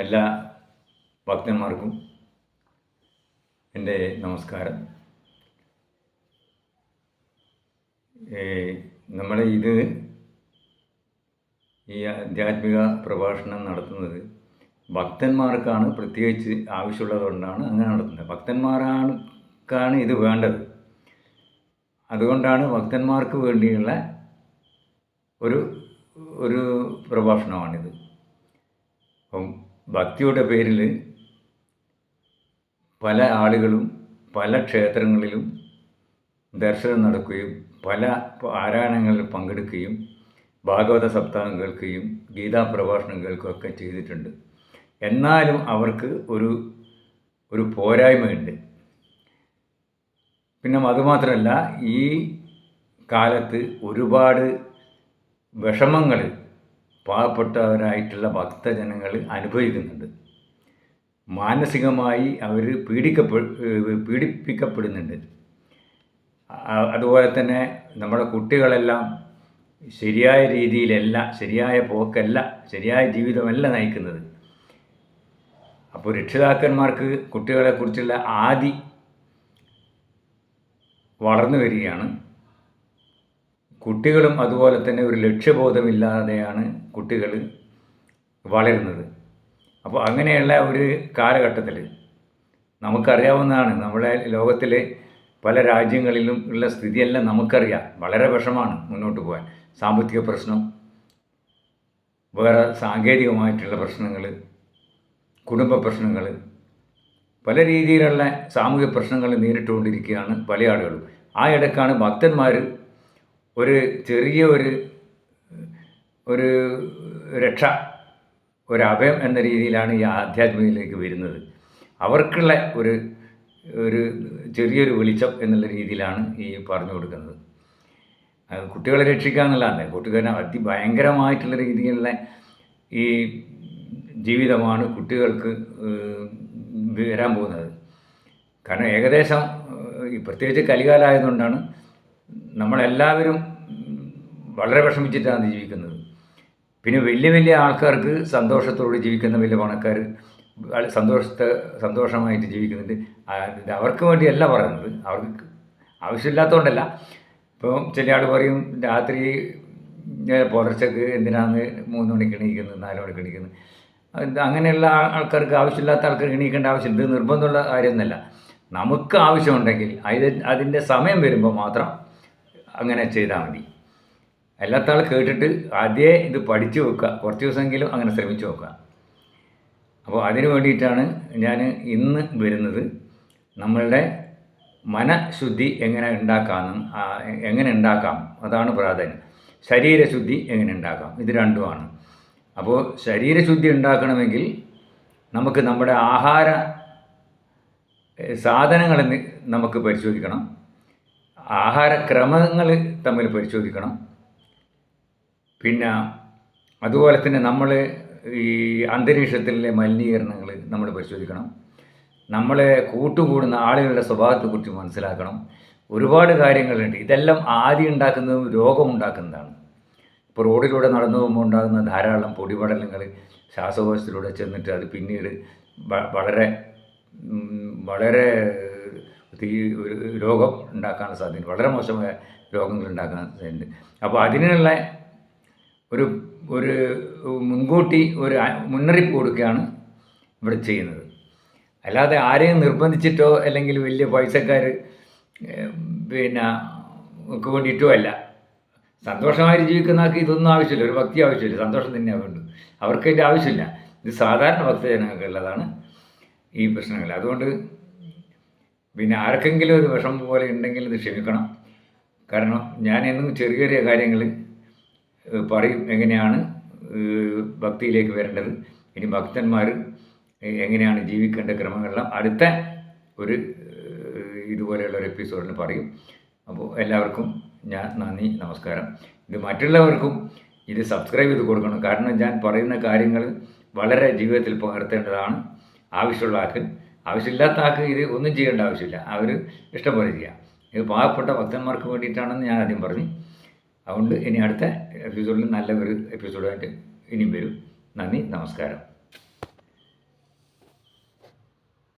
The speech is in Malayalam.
എല്ലാ ഭക്തന്മാർക്കും എൻ്റെ നമസ്കാരം. നമ്മൾ ഈ ആധ്യാത്മിക പ്രഭാഷണം നടത്തുന്നത് ഭക്തന്മാർക്കാണ് പ്രത്യേകിച്ച് ആവശ്യമുള്ളതുകൊണ്ടാണ് അങ്ങനെ നടത്തുന്നത്. ഭക്തന്മാർക്കാണ് ഇത് വേണ്ടത്. അതുകൊണ്ടാണ് ഭക്തന്മാർക്ക് വേണ്ടിയുള്ള ഒരു ഒരു പ്രഭാഷണമാണിത്. അപ്പം ഭക്തിയുടെ പേരിൽ പല ആളുകളും പല ക്ഷേത്രങ്ങളിലും ദർശനം നടക്കുകയും പല പാരായണങ്ങളിൽ പങ്കെടുക്കുകയും ഭാഗവത സപ്താഹം കേൾക്കുകയും ഗീതാ പ്രഭാഷണം കേൾക്കുകയൊക്കെ ചെയ്തിട്ടുണ്ട്. എന്നാലും അവർക്ക് ഒരു പോരായ്മയുണ്ട്. പിന്നെ അതുമാത്രമല്ല, ഈ കാലത്ത് ഒരുപാട് വിഷമങ്ങൾ പാവപ്പെട്ടവരായിട്ടുള്ള ഭക്തജനങ്ങൾ അനുഭവിക്കുന്നുണ്ട്. മാനസികമായി അവർ പീഡിപ്പിക്കപ്പെടുന്നുണ്ട്. അതുപോലെ തന്നെ നമ്മുടെ കുട്ടികളെല്ലാം ശരിയായ രീതിയിലല്ല, ശരിയായ പോക്കല്ല, ശരിയായ ജീവിതമല്ല നയിക്കുന്നത്. അപ്പോൾ രക്ഷിതാക്കന്മാർക്ക് കുട്ടികളെക്കുറിച്ചുള്ള ആദി വളർന്നു വരികയാണ്. കുട്ടികളും അതുപോലെ തന്നെ ഒരു ലക്ഷ്യബോധമില്ലാതെയാണ് കുട്ടികൾ വളരുന്നത്. അപ്പോൾ അങ്ങനെയുള്ള ഒരു കാലഘട്ടത്തിൽ നമുക്കറിയാവുന്നതാണ്, നമ്മുടെ ലോകത്തിലെ പല രാജ്യങ്ങളിലും ഉള്ള സ്ഥിതിയെല്ലാം നമുക്കറിയാം. വളരെ വിഷമാണ് മുന്നോട്ട് പോകാൻ. സാമ്പത്തിക പ്രശ്നം, വേറെ സാങ്കേതികമായിട്ടുള്ള പ്രശ്നങ്ങൾ, കുടുംബ പ്രശ്നങ്ങൾ, പല രീതിയിലുള്ള സാമൂഹിക പ്രശ്നങ്ങൾ നേരിട്ടുകൊണ്ടിരിക്കുകയാണ് പല ആളുകളും. ആ ഇടയ്ക്കാണ് ഭക്തന്മാർ ഒരു ചെറിയ ഒരു രക്ഷ, ഒരു അഭയം എന്ന രീതിയിലാണ് ഈ ആധ്യാത്മികയിലേക്ക് വരുന്നത്. അവർക്കുള്ള ഒരു ചെറിയൊരു വെളിച്ചം എന്നുള്ള രീതിയിലാണ് ഈ പറഞ്ഞു കൊടുക്കുന്നത്. കുട്ടികളെ രക്ഷിക്കുക എന്നുള്ളതാണ്. കുട്ടികളെ അതിഭയങ്കരമായിട്ടുള്ള രീതിയിലുള്ള ഈ ജീവിതമാണ് കുട്ടികൾക്ക് വരാൻ പോകുന്നത്. കാരണം ഏകദേശം പ്രത്യേകിച്ച് കലികാലമായതുകൊണ്ടാണ് നമ്മളെല്ലാവരും വളരെ വിഷമിച്ചിട്ടാണ് ജീവിക്കുന്നത്. പിന്നെ വലിയ വലിയ ആൾക്കാർക്ക് സന്തോഷത്തോടെ ജീവിക്കുന്ന വലിയ പണക്കാർ സന്തോഷമായിട്ട് ജീവിക്കുന്നുണ്ട്. അവർക്ക് വേണ്ടിയല്ല പറയുന്നത്, അവർക്ക് ആവശ്യമില്ലാത്തതുകൊണ്ടല്ല. ഇപ്പം ചില ആൾ പറയും രാത്രി പുലർച്ചക്ക് എന്തിനാണ് 3 മണിക്ക് എണീക്കുന്നത്, 4 മണിക്ക് എണീക്കുന്നത്. അങ്ങനെയുള്ള ആൾക്കാർക്ക്, ആവശ്യമില്ലാത്ത ആൾക്കാർക്ക് എണീക്കേണ്ട ആവശ്യമുണ്ട്. നിർബന്ധമുള്ള കാര്യമൊന്നുമല്ല. നമുക്ക് ആവശ്യമുണ്ടെങ്കിൽ അതിൻ്റെ സമയം വരുമ്പോൾ മാത്രം അങ്ങനെ ചെയ്താൽ മതി. അല്ലാത്ത ആൾ കേട്ടിട്ട് ആദ്യമേ ഇത് പഠിച്ചു വെക്കുക, കുറച്ച് ദിവസമെങ്കിലും അങ്ങനെ ശ്രമിച്ചു നോക്കുക. അപ്പോൾ അതിന് വേണ്ടിയിട്ടാണ് ഞാൻ ഇന്ന് വരുന്നത്. നമ്മളുടെ മനഃശുദ്ധി എങ്ങനെ ഉണ്ടാക്കാം അതാണ് പ്രാധാന്യം. ശരീരശുദ്ധി എങ്ങനെ ഉണ്ടാക്കാം, ഇത് രണ്ടുമാണ്. അപ്പോൾ ശരീരശുദ്ധി ഉണ്ടാക്കണമെങ്കിൽ നമുക്ക് നമ്മുടെ ആഹാര സാധനങ്ങൾ നമുക്ക് പരിശോധിക്കണം, ആഹാരക്രമങ്ങൾ തമ്മിൽ പരിശോധിക്കണം. പിന്നെ അതുപോലെ തന്നെ നമ്മൾ ഈ അന്തരീക്ഷത്തിലെ മലിനീകരണങ്ങൾ നമ്മൾ പരിശോധിക്കണം. നമ്മളെ കൂട്ടുകൂടുന്ന ആളുകളുടെ സ്വഭാവത്തെക്കുറിച്ച് മനസ്സിലാക്കണം. ഒരുപാട് കാര്യങ്ങളുണ്ട്. ഇതെല്ലാം ആദ്യം ഉണ്ടാക്കുന്നതും രോഗമുണ്ടാക്കുന്നതാണ്. ഇപ്പോൾ റോഡിലൂടെ നടന്നു പോകുമ്പോൾ ഉണ്ടാകുന്ന ധാരാളം പൊടിപടലങ്ങൾ ശ്വാസകോശത്തിലൂടെ ചെന്നിട്ട് അത് പിന്നീട് വളരെ രോഗം ഉണ്ടാക്കാൻ സാധ്യത, വളരെ മോശമായ രോഗങ്ങൾ ഉണ്ടാക്കാൻ സാധ്യതയുണ്ട്. അപ്പോൾ അതിനുള്ള ഒരു മുൻകൂട്ടി ഒരു മുന്നറിയിപ്പ് കൊടുക്കുകയാണ് ഇവിടെ ചെയ്യുന്നത്. അല്ലാതെ ആരെയും നിർബന്ധിച്ചിട്ടോ അല്ലെങ്കിൽ വലിയ പൈസക്കാർ ഒക്കെ വേണ്ടിയിട്ടോ അല്ല. സന്തോഷമായി ജീവിക്കുന്ന ആൾക്ക് ഇതൊന്നും ആവശ്യമില്ല, ഒരു ഭക്തി ആവശ്യമില്ല, സന്തോഷം തന്നെയാണ് വേണ്ടത്. അവർക്ക് അതിൻ്റെ ആവശ്യമില്ല. ഇത് സാധാരണ ഭക്തജനങ്ങൾക്കുള്ളതാണ് ഈ പ്രശ്നങ്ങൾ. അതുകൊണ്ട് പിന്നെ ആർക്കെങ്കിലും ഒരു വിഷമം പോലെ ഉണ്ടെങ്കിൽ ഇത് ക്ഷമിക്കണം. കാരണം ഞാൻ എന്നും ചെറിയ ചെറിയ കാര്യങ്ങൾ പറയും, എങ്ങനെയാണ് ഭക്തിയിലേക്ക് വരേണ്ടത്, ഇനി ഭക്തന്മാർ എങ്ങനെയാണ് ജീവിക്കേണ്ട ക്രമങ്ങളെല്ലാം അടുത്ത ഇതുപോലെയുള്ള ഒരു എപ്പിസോഡിൽ പറയും. അപ്പോൾ എല്ലാവർക്കും ഞാൻ നന്ദി, നമസ്കാരം. ഇത് മറ്റുള്ളവർക്കും ഇത് സബ്സ്ക്രൈബ് ചെയ്ത് കൊടുക്കണം. കാരണം ഞാൻ പറയുന്ന കാര്യങ്ങൾ വളരെ ജീവിതത്തിൽ പകർത്തേണ്ടതാണ്. ആവശ്യമുള്ള ആൾക്ക്, ആവശ്യമില്ലാത്ത ആൾക്ക് ഇത് ഒന്നും ചെയ്യേണ്ട ആവശ്യമില്ല. അവർ ഇഷ്ടം പോലെ ചെയ്യാം. ഇത് പാവപ്പെട്ട ഭക്തന്മാർക്ക് വേണ്ടിയിട്ടാണെന്ന് ഞാൻ ആദ്യം പറഞ്ഞു. അതുകൊണ്ട് ഇനി അടുത്ത എപ്പിസോഡിൽ നല്ല ഒരു എപ്പിസോഡായിട്ട് ഇനിയും വരും. നന്ദി, നമസ്കാരം.